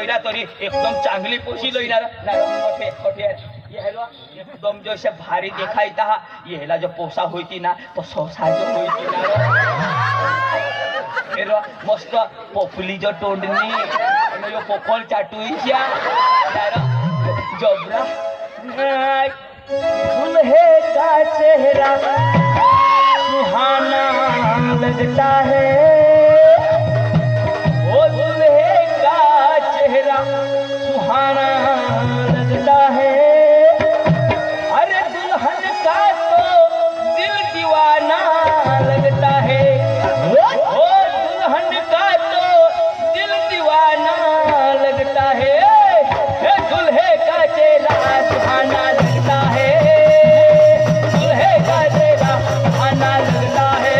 पहिला तरी एकदम चांगली पोशी लईनार एकदम जो असे भारी देखायता हा येला जो पोसा होती ना तो सोसा जो होती ना मस्त पोपली जो तोंडनी यो पोपल चाटुईच्या जबरा दुल्हे का चेहरा सुहाना लगता है वो दुल्हे का चेहरा सुहाना लगता है अरे दुल्हन का तो दिल दीवाना लगता है वो दुल्हन का तो दिल दीवाना लगता है दुल्हे का चेहरा सुहाना लगता है दुल्हे का चेहरा सुहाना लगता है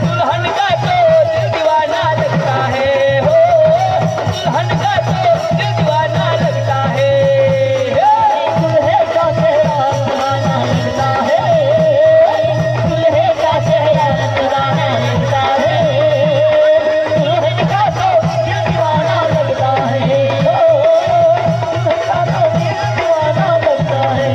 दुल्हन का तो दिल दीवाना लगता है हो दुल्हन का तो दिल दीवाना लगता है दुल्हे का चेहरा सुहाना लगता है दुल्हे का चेहरा सुहाना लगता है दुल्हन का तो दिल दीवाना लगता है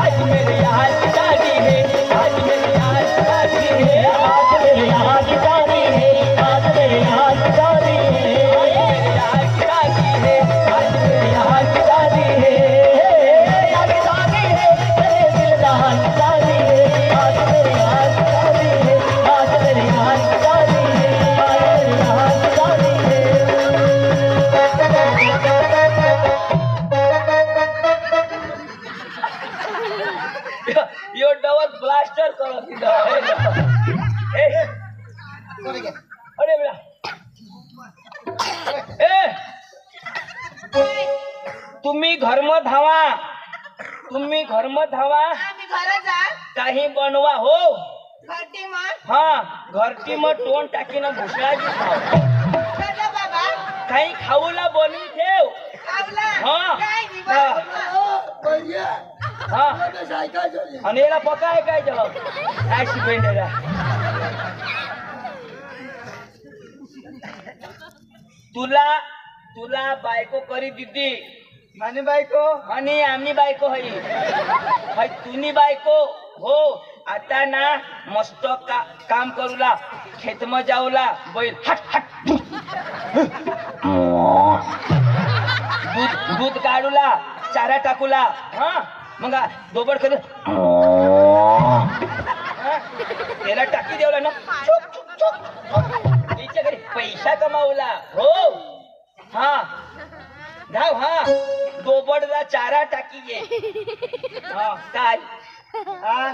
आज मेरे यार की शादी है आज मेरे यार की शादी है आज मेरे यार की शादी है आज मेरे यार की शादी है यार की शादी है आज मेरे यार की शादी है यार की शादी है मेरे दिलदार की शादी है आज मेरे यार की शादी है आज मेरे यार की शादी है आज मेरे यार की शादी है यो डबल ब्लास्टर करो सीधा अरे बेटा ए तुम्ही घर में धावा आम्ही घरात जा काही बनवा हो घरटी मग हाँ घरटी में टोन टाकी ना भुसळाची खाव दादा बाबा काही खाऊला बनवी ठेव आवला हाँ काय दिवस हाँ आणि याला पकाय काय जवाब काय शिकवेंडेला तुला तुला बायको करी दिदी माने बायको आणि आम्ही बायको हई हई तुनी बायको हो आता ना मस्त काम करूला खेत में जाऊला बैल हट हट दूध काढूला चारा टाकूला हा मग दोबड कधी त्याला टाकी देवला ना तिच्या घरी पैसा कमावला हो हा धाव हा दोबडला चारा टाकी ये हा काय हा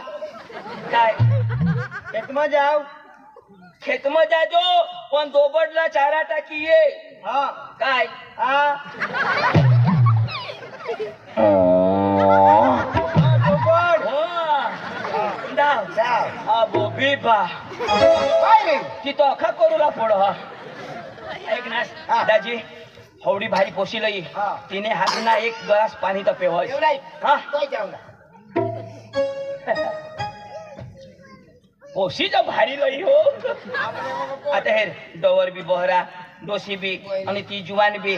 काय खेत में जाओ खेत में जाजो पण दोबडला चारा टाकी ये हाँ काय हाँ तिथं अखा करूला फोड ऐक ना दादाजी हवडी भारी पोशी लई तिने हात ना एक ग्लास पाणी तर पेवाय पोशी जो भारी लई हो आता हे डवर बी बहरा डोशी बी आणि ती जुवान बी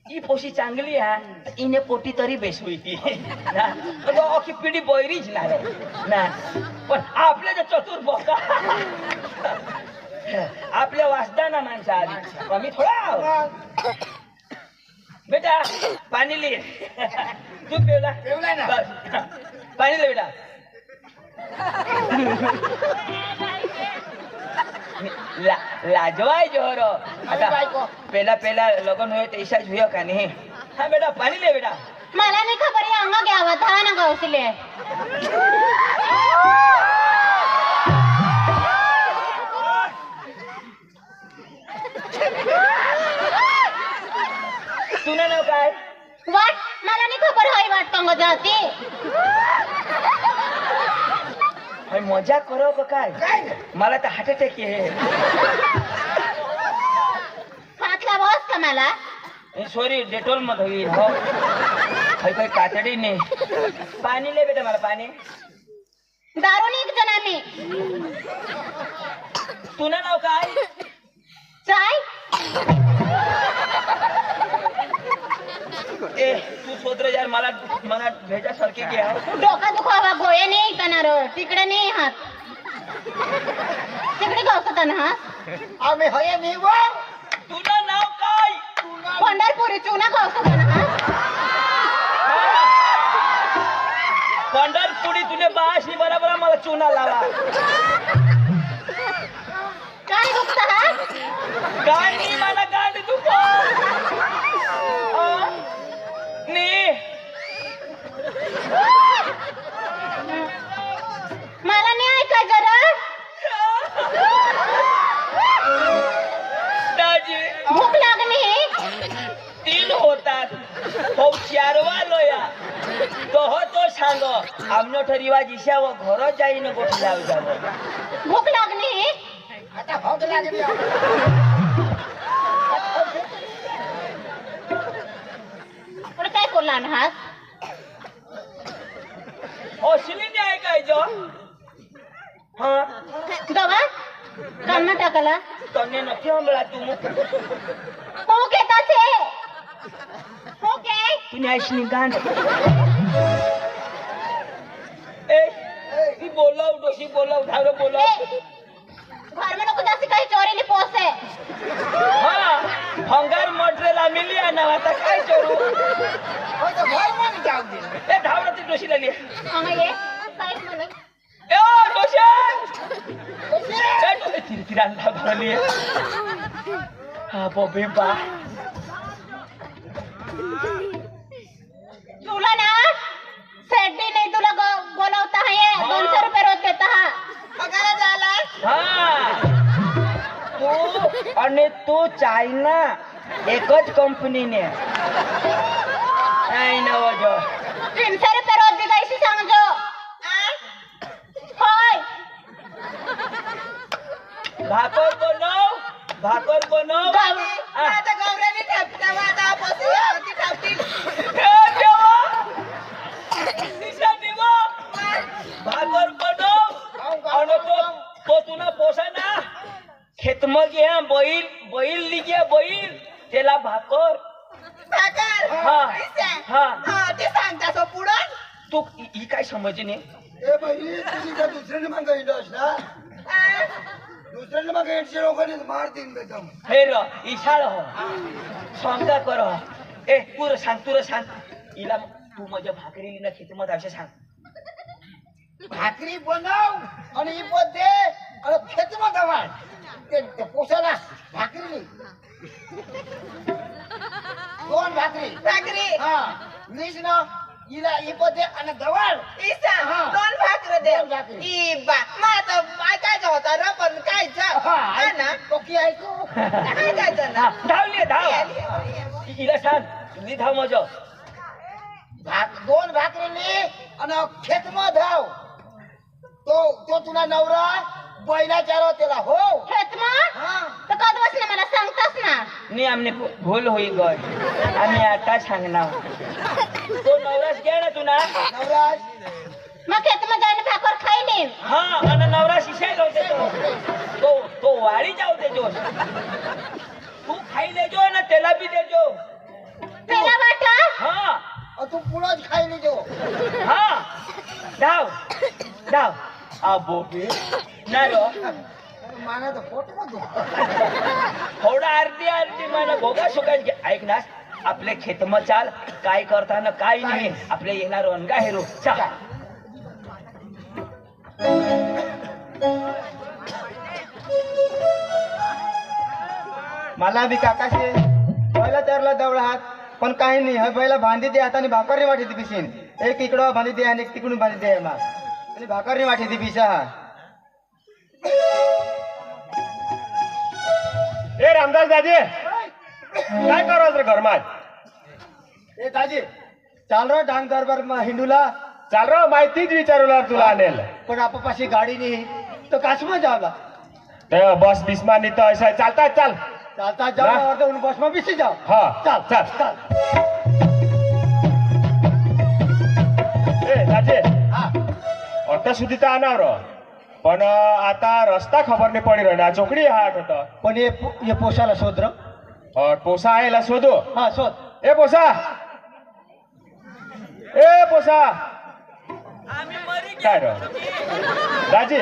ही पोशी चांगली आहे इने पोटी तरी बेस होई ना तो अखी पिढी बैरीच ना रे ना पण आपले जे चतुर बोका आपल्या वासदाना माणसा आली कमी थोडा बेटा पाणी ले तू पेवला पेवलाय ना पाणी ले बेटा लाजवाय जोरो आता पेला पेला लगन होय तैसा हुयो का नहीं हाँ बेटा पानी ले बेटा मला नाही खबर आहे अंग घ्यावा था ना गवसले तुने नाव काय वाट मला नाही खबर होई वाट कंग जाते हाय मजा करो का काय मला तर हार्ट अटॅक आहे हातला बस का मला सॉरी डेटोल मत होई हो हाय काय कातडी नाही पाणी ले बेटा मला पाणी दारू नाही जण आम्ही तुने नाव काय चाय ए तू सोत्र यार मला मला भेटासारखे घे हा. डोका दुखावा गोळे नाही करणार तिकडे नाही हात तिकडे गावतात ना हा आम्ही होय मी व तुझं नाव काय पंढरपुरी चुना गावतात ना हा पंढरपुरी तुने बाशी बराबर मला चुना लावा काय दुखत हा गांडी मला गांडी दुखो नी मला नाही ऐका जरा दाजी भूक लागली 3 होतात हो 4वा लोया तो हो तो सांगो आमनो ठरीवाज इशाव घर जाईन गोठी लाव जाव भूक लागली आता भोग लागली पण काय करला ना हात ओ शिलिंग आहे काय जो हा दवा कान टाकला तने નથી હમળા તું હું કેતા છે હું કે તું આઈશની ગાંડ એ ઈ બોલાવ ડોશી બોલાવ ધારો બોલાવ घर में लोग जैसे कहीं चोरी नहीं पोसे હા ભંગાર મટરેલ આ મિલી આના વાતા કાઈ ચોરું હોય તો ઘર માં જાવ દે એ ધાવરતી ડોશી લઈ લે हाँ ये साइड में ले એ ઓ ડોશી એ ડોશી ધીરે ધીરે આંધા ધર લે હા બોબે બા तुला ना सेड्डी नहीं तुला बोलवता है ये 200 रुपये रोज देता है पगार झाला હા તું અને તું ચાઇના એક જ કંપનીને આઈ નવો જો 300 रुपये रोज देगा इसी समझो होय ભાકર બનાવ आता गौऱ्याने ठेपता वादा बसी होती ठेपती હે દેવા દિશા દેવા ભાકર બનાવ અને તો તુના પોસાય ના ખેતમાં ગયા बैल લીગ્યા बैल તેલા ભાકર भाकर हा इसे हा हा ते सांगता सो पुढं तू ही काय समजणे ए बहिणी तुम्ही त्या दुसऱ्याने मग गैलोस ना दुसऱ्याने मग एकशे लोकांनी मार देईन बेदम हे र इशाळ हो समजा कर ए तू सांग इला तू माझ्या भाकरीली ना खेतमध्ये असे सांग भाकरी बनव आणि ही पण दे आणि खेचमध्ये वाढ ते पोसाला भाकरी नाही 2 भाकरी भाकरी हा मीच ना हिला ही पण दे आणि दवाड इसा हा. 2 भाकर दे 2 भाकरी. ई बा माझा काय होता र पण काय हा ना तो की ऐकू काय जायचं ना धावली धाव इला सांग तुम्ही धाव मजा 2 भाकरीनी आणि खेतमध्ये धाव तो तुला नवरा बैला चारो त्याला हो खेत में हा तो कद बस ना मला सांगतास ना नाही आमने भूल होई गय आम्ही आता सांगणार तो नवरास घ्या ना तुना नवराज मग खेत में जाने भाकर खाई नहीं हा आणि नवरा शिशाय लावते तो वाडी जाऊ देजो तू खाई लेजो ना त्याला बी देजो पेला वाटा हा तू पुढंच खायला जो हा धाव आबो बे नाही रो माना तर पोट मध्ये थोडा अर्धी मला भोगा सुकाय ऐक ना आपले खेतम चाल काय करताना काय नाही आपले येणार अनगा हेरो चाल मला बी काकाशे पहिला चारला दवडा हात पण काही नाही हे पहिला बांधी दे हाताने भाकर नाही वाटते पिशीन एक इकडं बांधी दे आणि एक तिकडून बांधी दे मा आणि भाकर नाही वाटते पिसा हा ए रामदास दाजी काय करावं रे घरमा ए दाजी चाल रो डांग दरबार हिंदूला चाल रा माहितीच विचारणार तुला आणेल पण आपापाशी गाडी नाही तो काशमा जावला ते बस बिस्मा नाही तर असं चालतात चाल चालता जाओ और तो उन बस में भी जाओ हा चाल चाल चाल ए दाजी हा आता સુધી તો આના રો પણ आता રસ્તા ખબર નહીં પડી રહ્યો આ ચોકડી હાટ હતો पण ये पोशाला शोध रो પોસા આયેલા શોધો हा शोध એ પોસા ए पोसा काय रो दाजी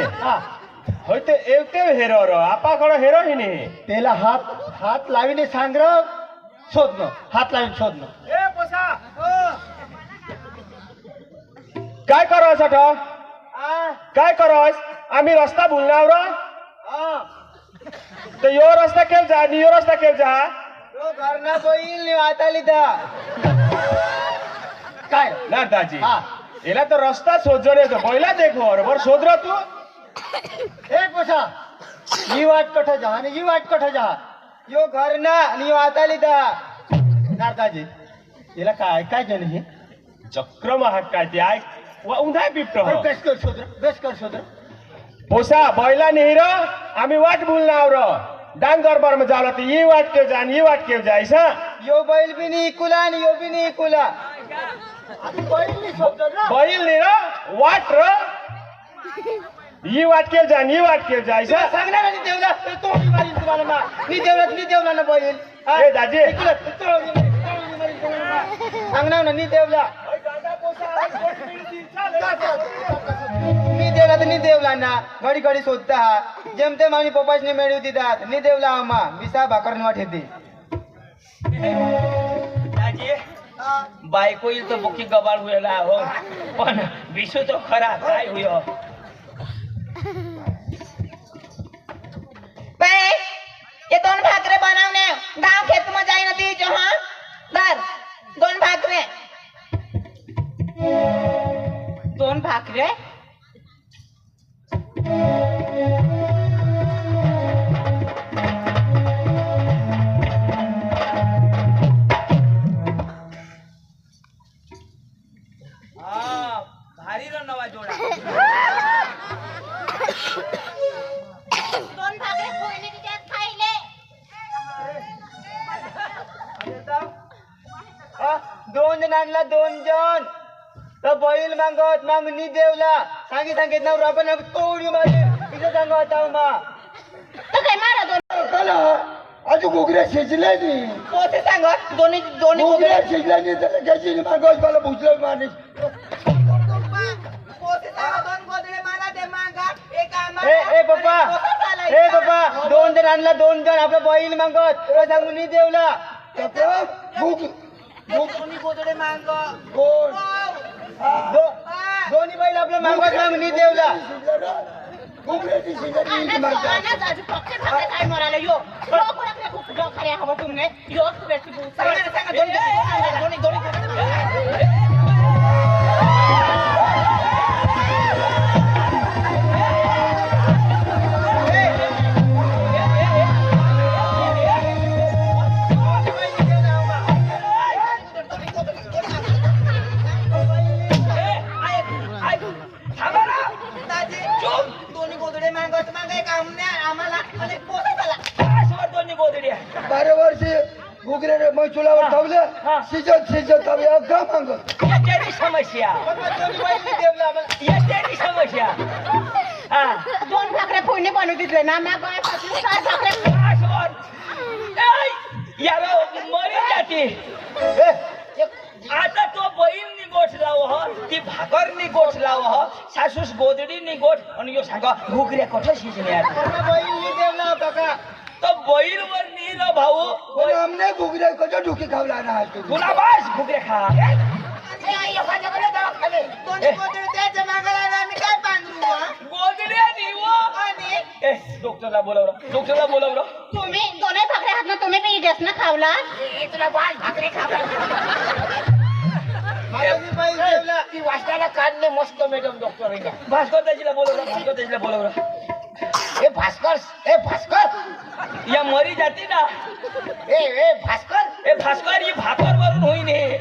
होय ते एकटे हेरो रो आपा कडे हेरो ही नाही त्याला हात लावीने सांग र शोधणं हात लावीन शोधणं ए पोसा काय करो सठ काय करोस आम्ही रस्ता भूलनाव रो तो यो रस्ता केल जा नि यो रस्ता केल जा तो घरना बैल नि वाता लिधा काय ना दाजी हा. एला तो रस्ता शोधजण येतो पहिला देखो बरोबर शोध र तू ए पोसा ही वाट कठ जा आणि ही वाट कठ जा यो घरना आणि यो आता लिधा नारदाजी याला काय काय जण हे चक्र महाग काय ते आय उंधाय बिबट हो बेस कर शोध पोसा बैला नहीं र आम्ही वाट भूलनाव र डांगर बर में जाला तो ये वाट के जान ये वाट के जाइसा यो बैल बी नि इकुला आणि यो बी नि इकुला आता बैल नि शोध र बैल नहीं र वाट र ये वाट के जान ये वाट के जाइसा सांगणार नि देवला तो मारीन तुम्हाला मा नि देवला ना बैल हा? ए दाजी इकुला, तो मारीन तुम्हाला मा. सांगणार ना नि देवला नि देवला तर नि देवला ना घडी घडी शोधता हा जेमतेम आम्ही पप्पाशने मिळवू दितात नि देवला आम्हा विसा भाकर वाट येते बायको येईल तर बुकी गबाळ हुएला हो पण विषू तो खरा काय हुयो बे ये दोन भाकरे बनवणे गाव खेत में जाई नदी जहां दर दोन भाकरे भारी र नवा जोडा दोन भाकरे फोडणी तिच्यात खायले दोन जण आणला 2 जण तर बैल मागत मग नि देवला सांगित ना आपण तोडी मारे तिथे सांगत आहो मा तर काय मारा दोन कला अजून घोगऱ्या शिजल्या नाही पोते सांगत दोन्ही दोन्ही घोगऱ्या शिजल्या नाही तर कशी मागवत मला भुजलं माणूस पोते सांगत दोन गोदडे मला दे मागा एक ए पप्पा 2 जण आणला 2 जण आपला बैल मागत सांगू नि देवला दोन्ही गोदडे मांग दोन्ही बैल आपला मागत मग नि देवला घोगऱ्याची शिजली काय मराले यो खूप खरे हवं तुम्ही यो सांगा दोन्ही दोन्ही दोन्ही गोदडे मागत मागे काम नाही आम्हाला आणि पोते झाला दोन्ही गोदड्या 12 वर्षी घोगऱ्या मग चुलावर ठेवलं शिजत हवे अख्खा मागत याच्यानी समस्या दोन्ही बैल नि देवला आम्हाला याच्यानी समस्या हा दोन भाकरे फोडणी बनवू दिले ना मग काय 7 भाकरे याला मरी जाते आता तो बैल नि गोठ लाव हो ती भाकर नि गोठ लाव हो सासूस गोदडी नि गोठ आणि यो सांगा घुगऱ्या कोठ शिजल्या बैल नि देवला काका तो बैल वर नि र भाऊ पण आमने घोगऱ्या कशा ढुकी खावला ना तुला बस घुगऱ्या खा दोन्ही गोदडे त्याच्या मागायला आम्ही काय बांधू गोदड्या नि वो आणि ए डॉक्टरला बोलव तुम्ही दोन्ही भाकरे हात ना तुम्ही बी जास्त ना खावला तुला बाल भाकरी खावला मला बी बैल देवला ती वाचताना काढले मस्त मॅडम डॉक्टर भास्कर त्याला बोलव ए भास्कर या मरी जाती ना ए भास्कर ही भाकर वरून होईन ए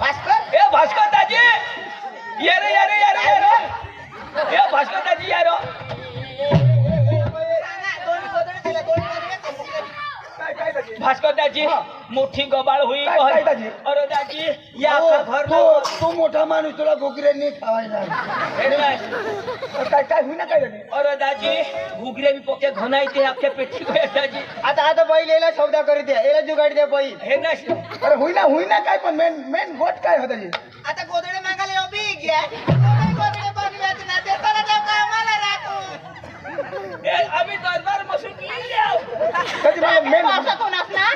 भास्कर दाजी ये रे भास्कर दाजी यार भास्कर दाजी मोठी गबाळ होई काय दाजी? अरे दाजी या घर तो मोठा माणूस तुला घोगऱ्यांनी खावायला काय होईना काय झाले अरे दाजी घुगऱ्या बी पोके घनाई ते आपल्या पेटी गया दाजी आता बैल याला सौदा करीत याला जुगाडी द्या बैल हे नसलं अरे होईना काय पण मेन गोट काय होता आता गोदडे मागायला येऊ बी घ्या गोदडे बनवायचं ना ते तर कामाला राहतो आम्ही दरबार मसून कधी मला मेन असं कोण असणार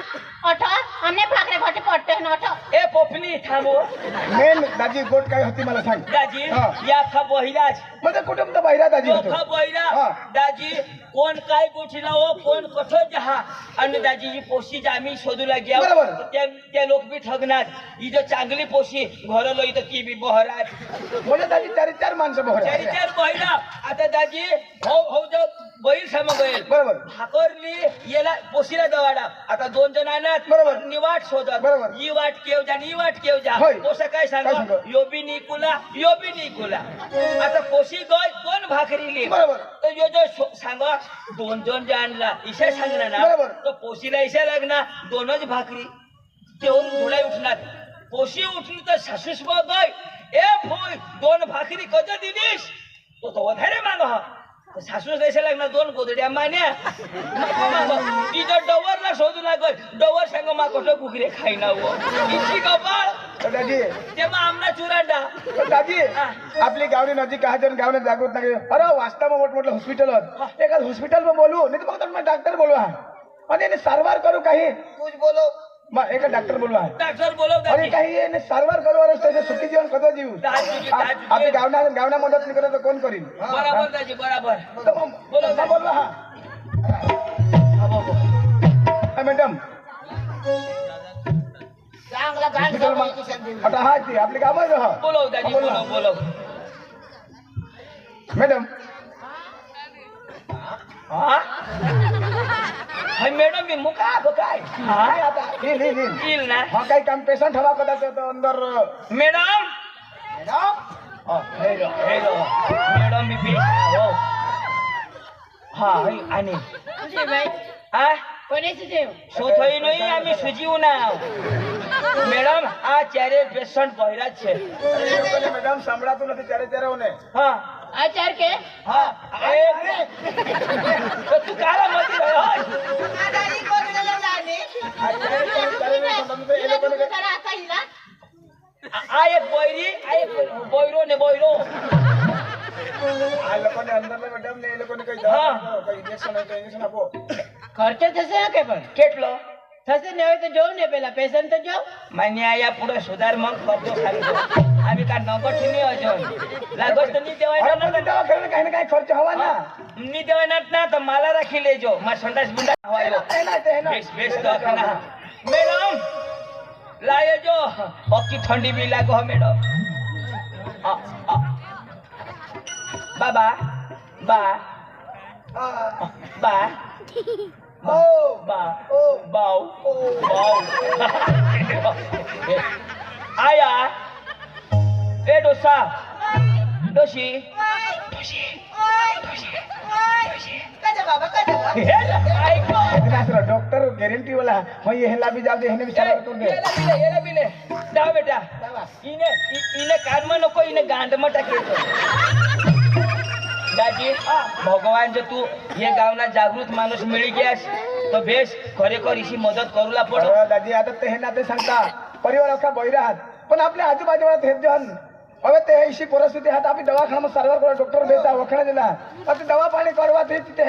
अठा आम्ही भाकरे घाटे पडते ना अठा ए पोपली थांबो मेन दाजी गोट काय होती मला सांग दाजी हा. या खा बहिराज माझं कुटुंब तर बाहेर दाजी तो होतो खा बहिरा हा. दाजी कोण काय गोठीला हो कोण कठो जहा आणि दाजीची पोशी जी आम्ही शोधूला घ्या बरोबर. त्या लोक बी ठगणार ही जो चांगली पोशी घरलो इथं की बी बहराज म्हणजे दाजी 4 माणसं बरोबर चारी चार बहिरा आता दाजी हो जो बैल सम बैल बरोबर भाकरली याला पोशीला दवाडा आता 2 जण आणत बरोबर. निवाट शोधत बरोबर. ही वाट केव जा नी वाट केव जा होय. पोसा काय सांग काय सांगू? यो बी निकुला आता पोशी गय 2 भाकरी बरोबर. तर यो जो सांग 2 जण जे आणला इशा सांगणार ना बरोबर. तो पोशीला इशा लागणार 2च भाकरी तेवढून धुळाई उठणार पोशी उठली तर सासूस गय ए फोय 2 भाकरी कधी दिलीस तो વધારે माग सासूस कशा लागणार 2 गोदड्या मान्या तिथं डवरला शोधू लागल डवर सांग मा कसं कुकरे खाईना वो इची कपाळ तर दाजी तेव्हा आमना चुरांडा पण दाजी आपली गावनी नजीक आहे जण गावने जागृत नाही अरे वास्तवમાં मोठमोठं हॉस्पिटल एका हॉस्पिटलમાં बोलू नाही तर फक्त मैं डॉक्टर बोलू आहे आणि એને સારવાર કરું काही तूच बोलो एका डॉक्टर बोलू आहे डॉक्टर बोलव आणि काही એને સારવાર કરવાનો છે સુખી જીવન કદો જીવું दाजी आपली गावना मदत नाही करत तर कोण करीन बराबर दाजी बराबर बोला बोलवा हा मॅडम चांगला गाण गाव आता हा ती आपली गाव आहे बोलव दाजी बोलव मॅडम हा हाय मॅडम मी मुका काय काय आता हिल हिल हिल येईल ना हा काही काम पेशंट हवा कदाचित अंदर मॅडम हेलो मॅडम मी बी हो हा आणि तुझे बाई हा कोणाचे देव શોધોઈ નહીં અમે સુજીવું ના મેડમ આ ચારે પેશન્ટ બહેરા જ છે મેડમ સંભળાતું નથી ત્યારે ત્યારે ઓને હા આચાર કે હા એ તો તું કાલા મતી રહ્યો આદારી કોદડે લાને એ લોકોને તારા આતા હિલા આ એક બોયરી આ એક બોયરો ને બોયરો આ લોકોને અંદર મેડમ ને એ લોકોને કઈ હા. દવા કઈ ઇન્જેક્શન આપો ખર્ચો થશે કે પણ કેટલો થશે ને હવે તો જોઉં ને પેલા પેશન્ટ તો જો મને આયા પૂરો સુધાર મંગ કરતો ખાલી આમી કા નગર થી નહીં અજન લાગોસ તો નહીં દેવાય અરે પણ દવા કરીને કઈ ને કઈ ખર્ચ હવા ના નહીં દેવાય ના તો માલા રાખી લેજો માર સંડાસ બુંડા હવાયો એના તેના બેસ બેસ દવાખાના મેડમ લાયો જો પક્કી ઠંડી બી લાગો મેડમ બાબા બા બા ઓ બા ઓ બાઉ બાઉ આયા એ ડોસા ડોશી ડોશી કજા બાબા કજા આઈકો डॉक्टर गॅरंटी वाला मैं ये हेला भी जाओ दे हेने भी सारा कर दे એલા બિલે જાવ બેટા ઈને કાનમાં नको ઈને ગાંડમાં ટાકે દાજી ભગવાન જો તું हे गावना जागृत माणूस मिळी गयास तो बेस खरेखर इशी मदत करूला पडो अरे दादी आता ते हे ना ते सांगता परिवार असा बैरा हात पण आपल्या आजूबाजूला ते जन હવે તે એસી પરિસ્થિતિ હતા આપી દવાખાનામાં સારવાર કરો ડોક્ટર બેસા વખણા દેલા પછી દવા પાણી કરવા તે તે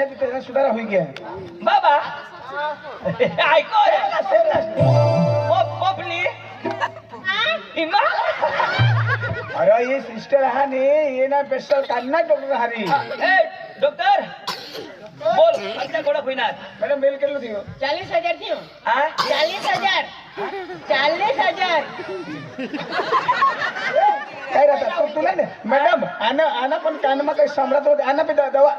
સુધારા હોઈ ગયા बाबा ऐको रे पपली इमा अरे ये सिस्टर हा ने ये ना स्पेशल काढणार डॉक्टर हारी ए डॉक्टर बोल अच्छा गोड़ा कोइना मॅडम बिल केलं थियो 40,000 થયું हां 40,000 काय राहतात तो तुला ने मॅडम आना आना पण कानमा काही सांभाळत होते आना पे दवा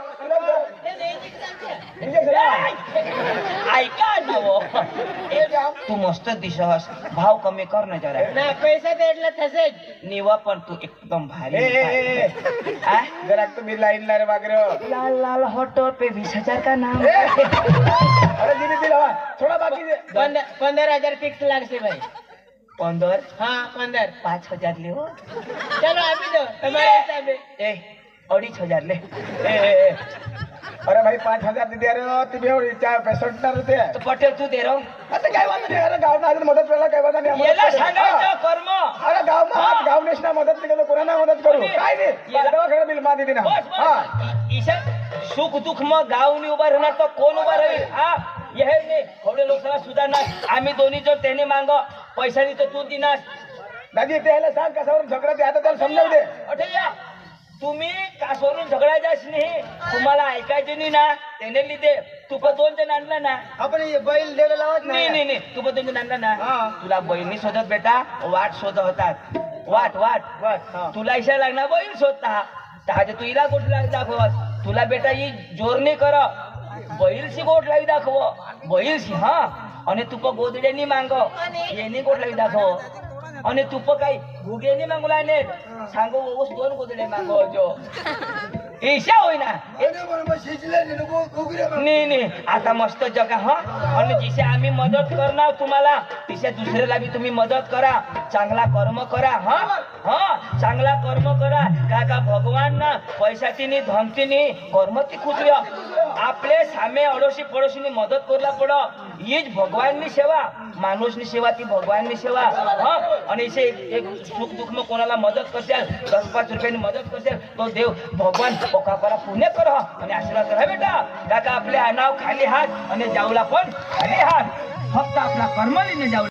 ऐका ना वो तू मस्त दिसस भाव कमी कर ना जरा ના પૈસા તો એટલા થશે જ निवा पण तू एकदम भारी आ? जरा तुम्ही लाईन ला रे वागरे लाल लाल होटो पे 20,000 का नाम अरे जीबी बिल हवा थोड़ा बाकी है 15,000 ફિક્સ લાગશે ભાઈ 15 હા 15 5,000 ले हो ચલો આપી દો તમારા હિસાબે ए 2,500 ले अरे भाई 5,000 दे दे रे ती बेवडी त्या पेशंट ना ते तर पटेल तू दे रो आता काय वाटत नाही अरे गाव ना मदत करायला काय वाटत नाही याला सांगायचं कर्म अरे गाव ना गाव नेशना मदत केलं कोणाला मदत करू काय नाही दवाखाना बिल मा दिली ना बस हा बस ईशा सुख दुःख मग गावनी उभा राहणार तर कोण उभा राहील हा हे नाही थोडे लोकांना सुधारणार आम्ही दोन्ही जर त्याने मांग पैशानी तर तू दिनास दादी त्याला सांग कशावरून झगडा ते आता त्याला समजावू दे अठया तुम्ही कासवरून झगडायचाच नाही तुम्हाला ऐकायचे नाही ना त्याने लिहिते तू पण 2 जण आणला ना आपण हे बैल द्यायला लावत नाही नाही नाही तू पण 2 जण आणला ना हा. तुला बहिणी शोधत बेटा वाट शोधत होतात वाट वाट बस हा. तुला इशा लागणार बैल शोधता ताजे तू हिला गोट लावी दाखवस तुला बेटा ही जोर नाही कर बैलशी गोट लावी दाखव बैलशी हा आणि तुप गोदड्यांनी मांग येणे गोट लावी दाखव आणि तुप काही भुगेनी मागला ने सांगो ओस 2 गोदडे मागो जो ईशा होईना नाही नाही आता मस्त जगा हा आणि जिसे आम्ही मदत करणार तुम्हाला तिसे दुसऱ्याला बी तुम्ही मदत करा चांगला कर्म करा हा हा चांगला कर्म करा का भगवान ना पैशाची धमकीनी कर्म ती खुदल्या आपले सामे अडोशी पडोशीनी मदत करला पड हीच भगवाननी सेवा माणूसनी सेवा ती भगवाननी सेवा हा आणि इसे एक सुख दुःख में कोणाला मदत करशाल 10-5 रुपयानी मदत करशाल तो देव भगवान पोकापारा पुण्य कर आणि आशीर्वाद करा बेटा काका आपले आनाव खाली हात आणि जाऊला पण खाली हात फक्त आपला कर्म लिहिणे जाऊ